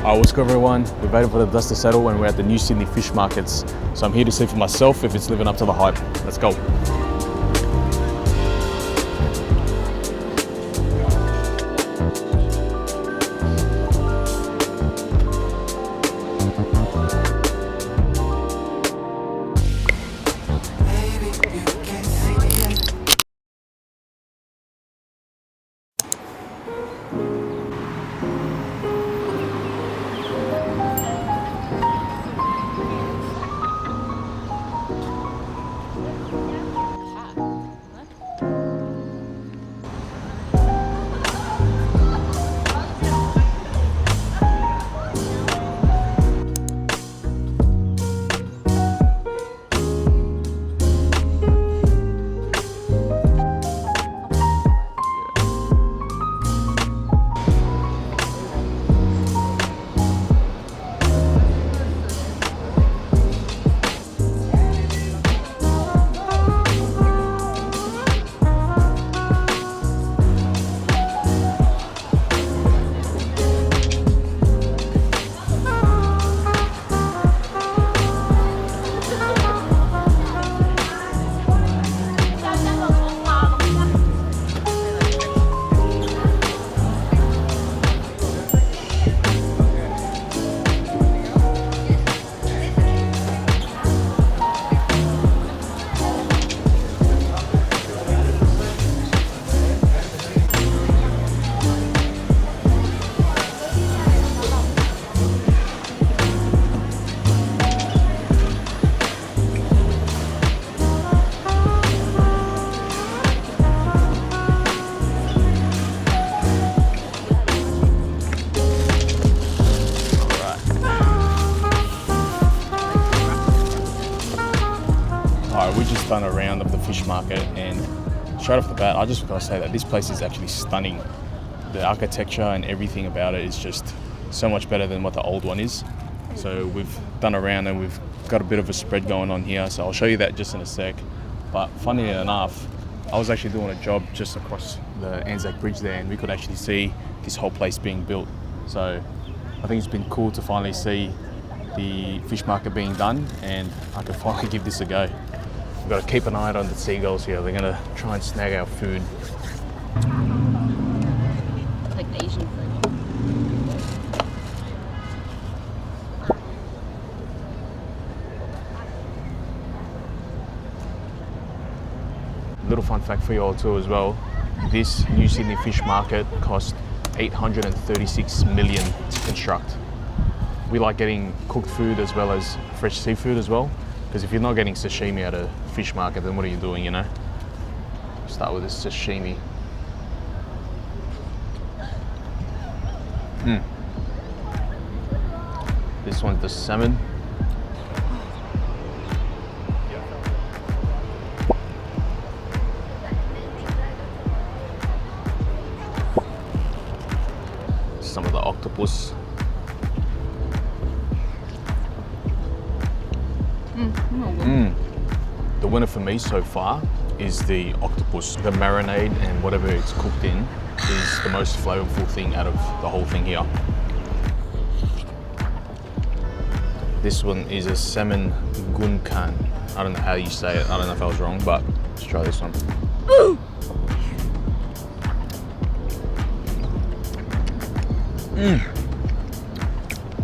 Alright, what's good everyone? We're waiting for the dust to settle and we're at the New Sydney fish markets. So I'm here to see for myself if it's living up to the hype. Let's go. We just done a round of the fish market and straight off the bat, I just gotta say that this place is actually stunning. The architecture and everything about it is just so much better than what the old one is. So we've done a round and we've got a bit of a spread going on here. So I'll show you that just in a sec. But funny enough, I was actually doing a job just across the Anzac Bridge there and we could actually see this whole place being built. So I think it's been cool to finally see the fish market being done and I can finally give this a go. We've got to keep an eye out on the seagulls here. They're going to try and snag our food. Like Asian food. Little fun fact for you all too as well. This New Sydney fish market cost $836 million to construct. We like getting cooked food as well as fresh seafood as well. Because if you're not getting sashimi at a fish market, then what are you doing, you know? Start with this sashimi. This one's the salmon. Some of the octopus. The winner for me so far is the octopus. The marinade and whatever it's cooked in is the most flavorful thing out of the whole thing here. This one is a salmon gunkan. I don't know how you say it. I don't know if I was wrong, but let's try this one.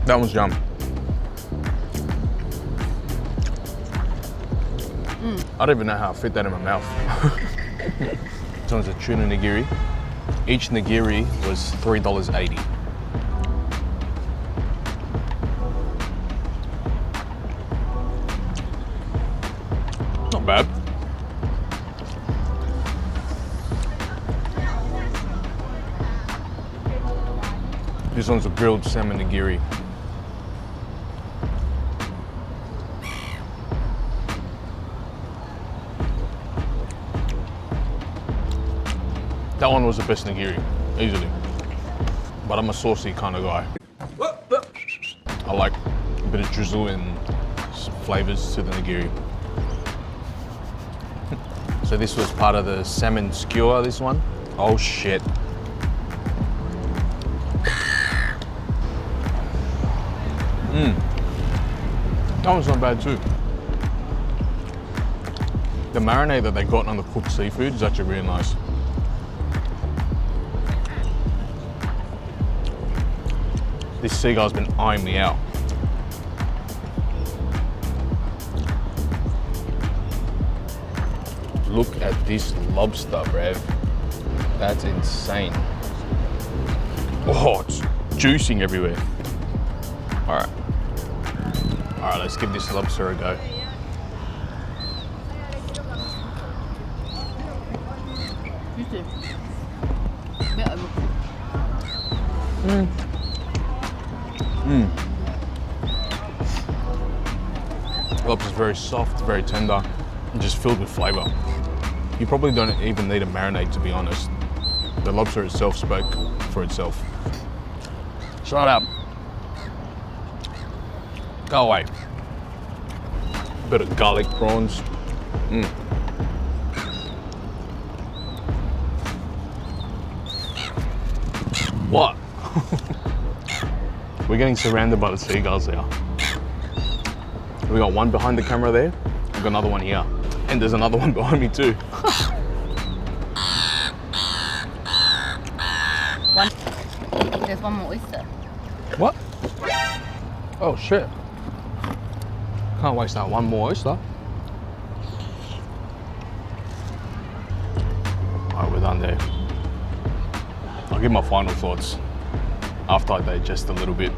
That one's yum. I don't even know how I fit that in my mouth. This one's a tuna nigiri. Each nigiri was $3.80. Not bad. This one's a grilled salmon nigiri. That one was the best nigiri, easily. But I'm a saucy kind of guy. I like a bit of drizzle and flavors to the nigiri. So this was part of the salmon skewer, this one. Oh shit. That one's not bad too. The marinade that they got on the cooked seafood is actually really nice. This seagull's been eyeing me out. Look at this lobster, bruv. That's insane. Oh, it's juicing everywhere. All right, let's give this lobster a go. Juicy. Bit overcooked. Lobster's very soft, very tender, and just filled with flavor. You probably don't even need a marinade, to be honest. The lobster itself spoke for itself. Shut up. Go away. Bit of garlic prawns. What? We're getting surrounded by the seagulls now. We got one behind the camera there. We've got another one here. And there's another one behind me too. There's one more oyster. What? Oh shit. Can't waste that one more oyster. Alright, we're done there. I'll give my final thoughts after I digest a little bit.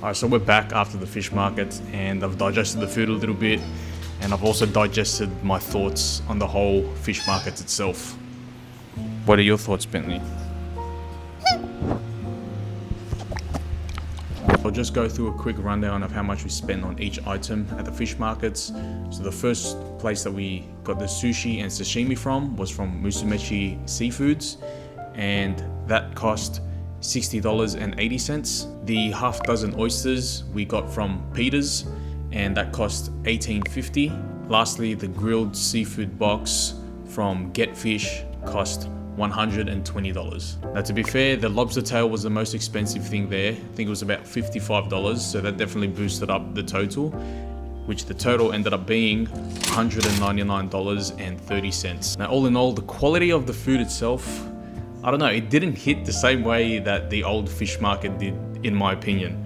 Alright, so we're back after the fish market and I've digested the food a little bit and I've also digested my thoughts on the whole fish market itself. What are your thoughts, Bentley? I'll just go through a quick rundown of how much we spent on each item at the fish markets. So the first place that we got the sushi and sashimi from was from Musumechi Seafoods, and that cost $60.80. The half dozen oysters we got from Peter's, and that cost $18.50. Lastly, the grilled seafood box from Get Fish cost $120. Now, to be fair, the lobster tail was the most expensive thing there. I think it was about $55, so that definitely boosted up the total, which the total ended up being $199.30. Now, all in all, the quality of the food itself, I don't know, it didn't hit the same way that the old fish market did, in my opinion.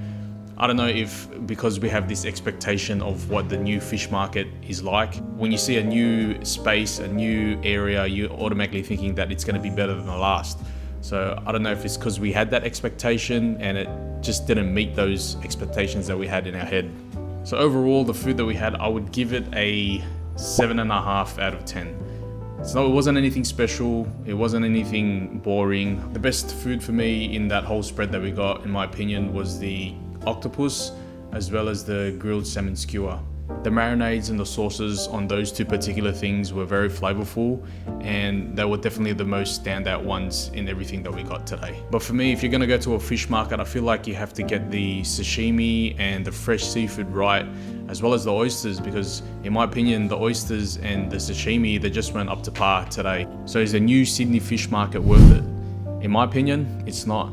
I don't know if because we have this expectation of what the new fish market is like. When you see a new space, a new area, you're automatically thinking that it's going to be better than the last. So I don't know if it's because we had that expectation and it just didn't meet those expectations that we had in our head. So overall, the food that we had, I would give it a 7.5 out of 10. So it wasn't anything special, it wasn't anything boring. The best food for me in that whole spread that we got, in my opinion, was the octopus as well as the grilled salmon skewer. The marinades and the sauces on those two particular things were very flavorful, and they were definitely the most standout ones in everything that we got today. But for me, if you're gonna go to a fish market, I feel like you have to get the sashimi and the fresh seafood right, as well as the oysters, because in my opinion, the oysters and the sashimi, they just went up to par today. So is the new Sydney fish market worth it? In my opinion, it's not.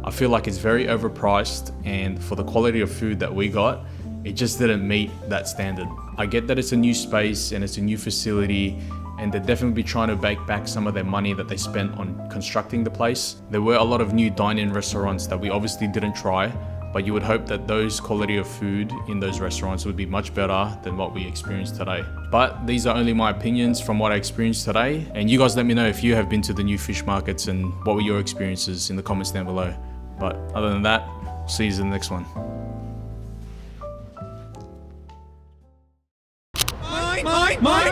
I feel like it's very overpriced, and for the quality of food that we got, it just didn't meet that standard. I get that it's a new space and it's a new facility, and they're definitely trying to bake back some of their money that they spent on constructing the place. There were a lot of new dine-in restaurants that we obviously didn't try, but you would hope that those quality of food in those restaurants would be much better than what we experienced today. But these are only my opinions from what I experienced today, and you guys let me know if you have been to the new fish markets and what were your experiences in the comments down below. But other than that, see you in the next one. My